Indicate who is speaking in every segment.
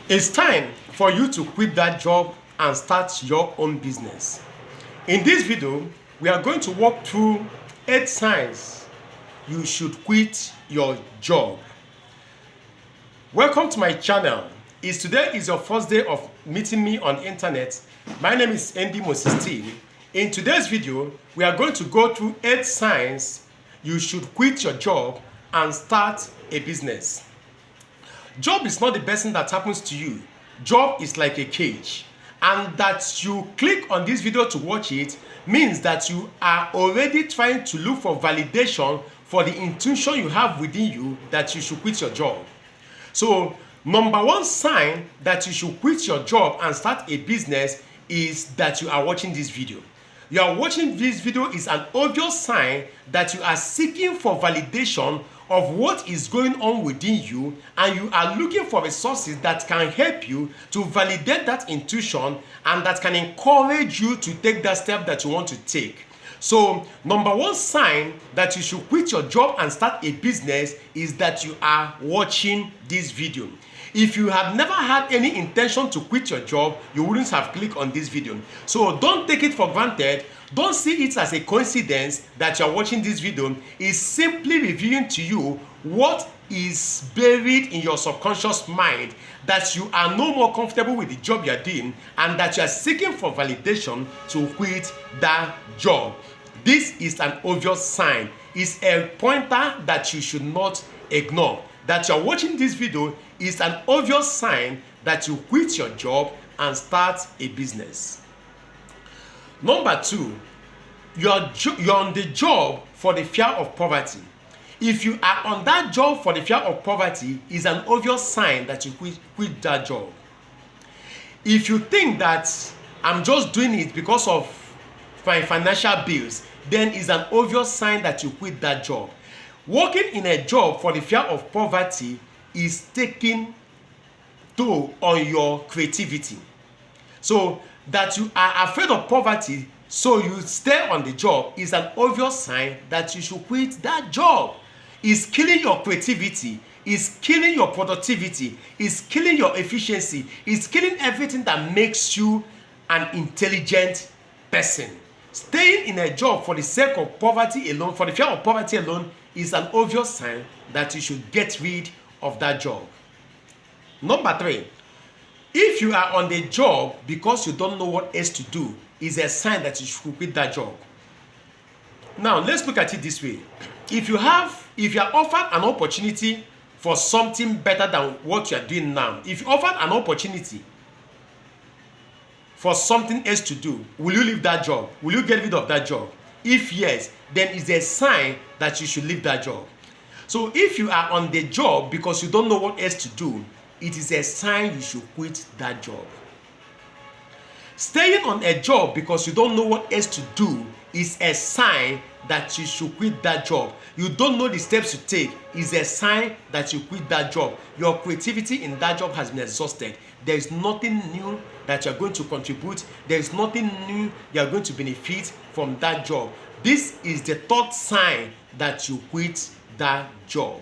Speaker 1: It's time for you to quit that job and start your own business. In this video, we are going to walk through 8 signs you should quit your job. Welcome to my channel. If today is your first day of meeting me on internet, my name is Andy Moses. In today's video, we are going to go through 8 signs you should quit your job and start a business. Job is not the best thing that happens to you. Job is like a cage. And that you click on this video to watch it means that you are already trying to look for validation for the intuition you have within you that you should quit your job. So, number one sign that you should quit your job and start a business is that you are watching this video. You are watching this video is an obvious sign that you are seeking for validation of what is going on within you, and you are looking for resources that can help you to validate that intuition and that can encourage you to take that step that you want to take. So, number one sign that you should quit your job and start a business is that you are watching this video. If you have never had any intention to quit your job, you wouldn't have clicked on this video. So don't take it for granted. Don't see it as a coincidence that you're watching this video. It's simply revealing to you what is buried in your subconscious mind, that you are no more comfortable with the job you're doing and that you're seeking for validation to quit that job. This is an obvious sign. It's a pointer that you should not ignore. That you're watching this video is an obvious sign that you quit your job and start a business. Number 2, you're on the job for the fear of poverty. If you are on that job for the fear of poverty, is an obvious sign that you quit that job. If you think that I'm just doing it because of my financial bills, then is an obvious sign that you quit that job. Working in a job for the fear of poverty is taking toll on your creativity. So that you are afraid of poverty, so you stay on the job, is an obvious sign that you should quit that job. It's killing your creativity, it's killing your productivity, it's killing your efficiency, it's killing everything that makes you an intelligent person. Staying in a job for the sake of poverty alone, for the fear of poverty alone, is an obvious sign that you should get rid of that job. Number 3, if you are on the job because you don't know what else to do, is a sign that you should quit that job. Now, let's look at it this way. If you are offered an opportunity for something better than what you are doing now, if you offered an opportunity for something else to do, will you leave that job? Will you get rid of that job? If yes, then it's a sign that you should leave that job. So if you are on the job because you don't know what else to do, it is a sign you should quit that job. Staying on a job because you don't know what else to do is a sign that you should quit that job. You don't know the steps to take is a sign that you quit that job. Your creativity in that job has been exhausted. There is nothing new that you're going to contribute. There is nothing new you're going to benefit from that job. This is the 3rd sign that you quit that job.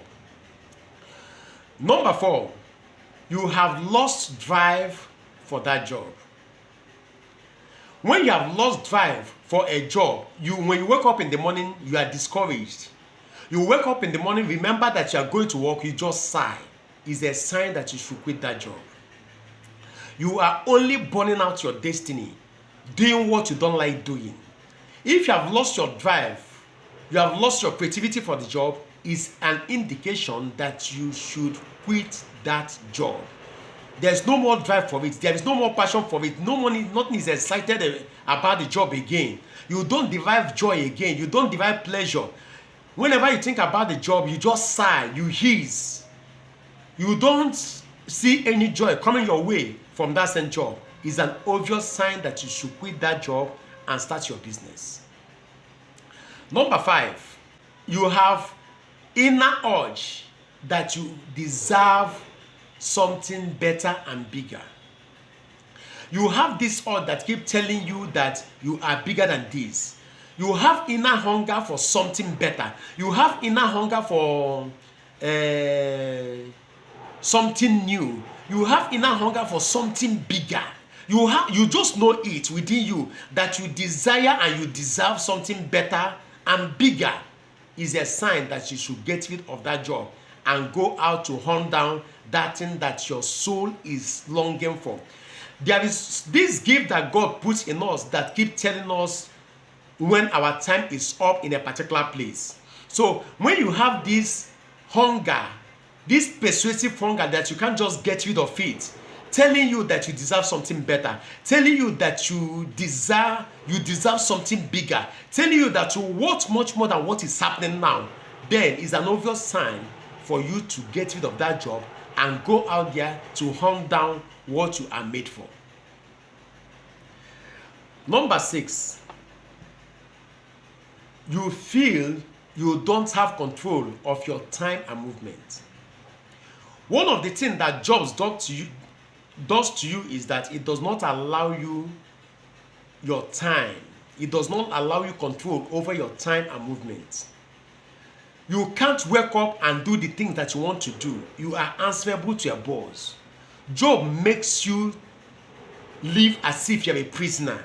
Speaker 1: Number 4, you have lost drive for that job. When you have lost drive for a job, when you wake up in the morning, you are discouraged. You wake up in the morning, remember that you are going to work, you just sigh. It's a sign that you should quit that job. You are only burning out your destiny, doing what you don't like doing. If you have lost your drive, you have lost your creativity for the job, is an indication that you should quit that job. There's no more drive for it. There is no more passion for it. Nothing is excited about the job again. You don't derive joy again. You don't derive pleasure. Whenever you think about the job, you just sigh, you hiss. You don't see any joy coming your way from that same job. It's an obvious sign that you should quit that job and start your business. Number 5, you have inner urge that you deserve something better and bigger. You have this urge that keep telling you that you are bigger than this. You have inner hunger for something better. You have inner hunger for something new. You have inner hunger for something bigger. You just know it within you that you desire and you deserve something better and bigger. Is a sign that you should get rid of that job and go out to hunt down that thing that your soul is longing for. There is this gift that God puts in us that keep telling us when our time is up in a particular place. So when you have this hunger, this persuasive hunger that you can't just get rid of it, telling you that you deserve something better, telling you that you deserve something bigger, telling you that you want much more than what is happening now, then is an obvious sign for you to get rid of that job and go out there to hunt down what you are made for. Number 6, you feel you don't have control of your time and movement. One of the things that jobs does to you is that it does not allow you your time. It does not allow you control over your time and movement. You can't wake up and do the things that you want to do. You are answerable to your boss. Job makes you live as if you're a prisoner.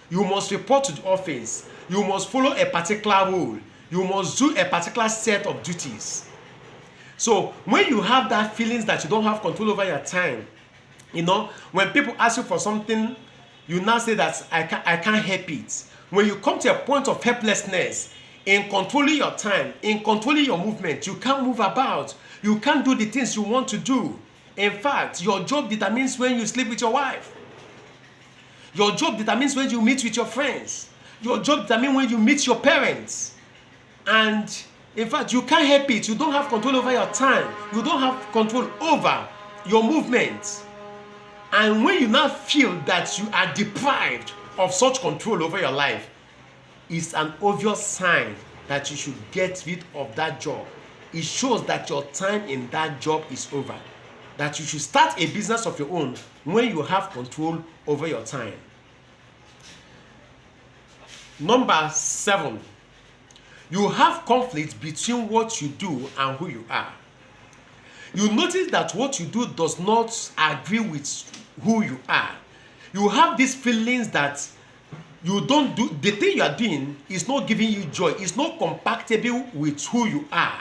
Speaker 1: You must report to the office. You must follow a particular rule. You must do a particular set of duties. So when you have that feelings that you don't have control over your time, when people ask you for something, you now say that I can't help it. When you come to a point of helplessness in controlling your time, in controlling your movement, you can't move about. You can't do the things you want to do. In fact, your job determines when you sleep with your wife. Your job determines when you meet with your friends. Your job determines when you meet your parents. And in fact, you can't help it. You don't have control over your time. You don't have control over your movement. And when you now feel that you are deprived of such control over your life, it's an obvious sign that you should get rid of that job. It shows that your time in that job is over. That you should start a business of your own when you have control over your time. Number 7, you have conflict between what you do and who you are. You notice that what you do does not agree with who you are. You have these feelings that you don't do, the thing you are doing is not giving you joy. It's not compatible with who you are.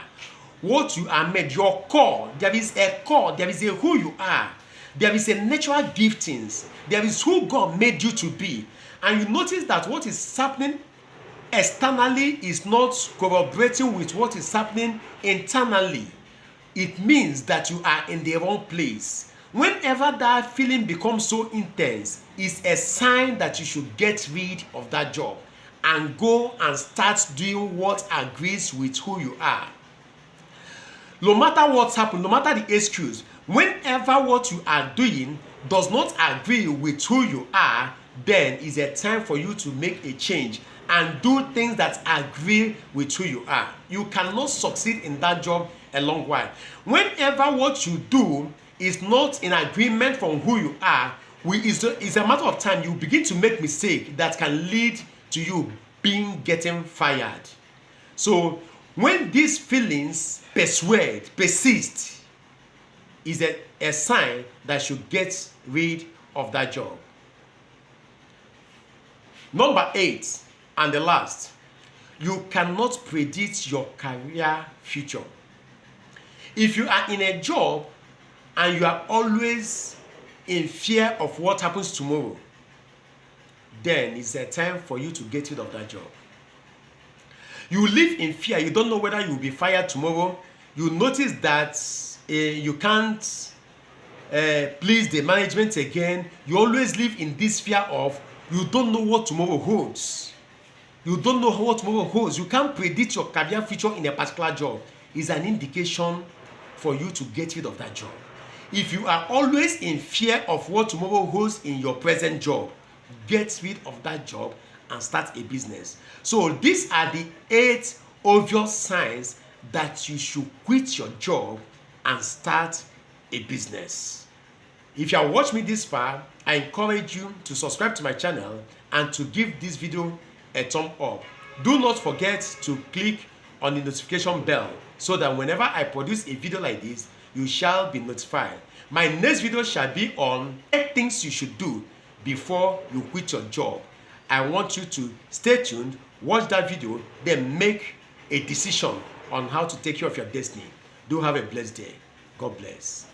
Speaker 1: What you are made, your core, there is a core, there is a who you are. There is a natural giftings. There is who God made you to be. And you notice that what is happening externally is not corroborating with what is happening internally. It means that you are in the wrong place. Whenever that feeling becomes so intense, it's a sign that you should get rid of that job and go and start doing what agrees with who you are. No matter what's happened, no matter the excuse, whenever what you are doing does not agree with who you are, then it's a time for you to make a change and do things that agree with who you are. You cannot succeed in that job a long while. Whenever what you do is not in agreement from who you are, it's a matter of time you begin to make mistakes that can lead to you getting fired. So when these feelings persist, is a sign that you get rid of that job. Number 8, and the last, you cannot predict your career future. If you are in a job and you are always in fear of what happens tomorrow, then it's a time for you to get rid of that job. You live in fear. You don't know whether you will be fired tomorrow. You notice that you can't please the management again. You always live in this fear of you don't know what tomorrow holds. You don't know what tomorrow holds. You can't predict your career future in a particular job. It's an indication for you to get rid of that job. If you are always in fear of what tomorrow holds in your present job, get rid of that job and start a business. So these are the 8 obvious signs that you should quit your job and start a business. If you have watched me this far, I encourage you to subscribe to my channel and to give this video a thumb up. Do not forget to click on the notification bell so that whenever I produce a video like this, you shall be notified. My next video shall be on 8 things you should do before you quit your job. I want you to stay tuned, watch that video, then make a decision on how to take care of your destiny. Do have a blessed day. God bless.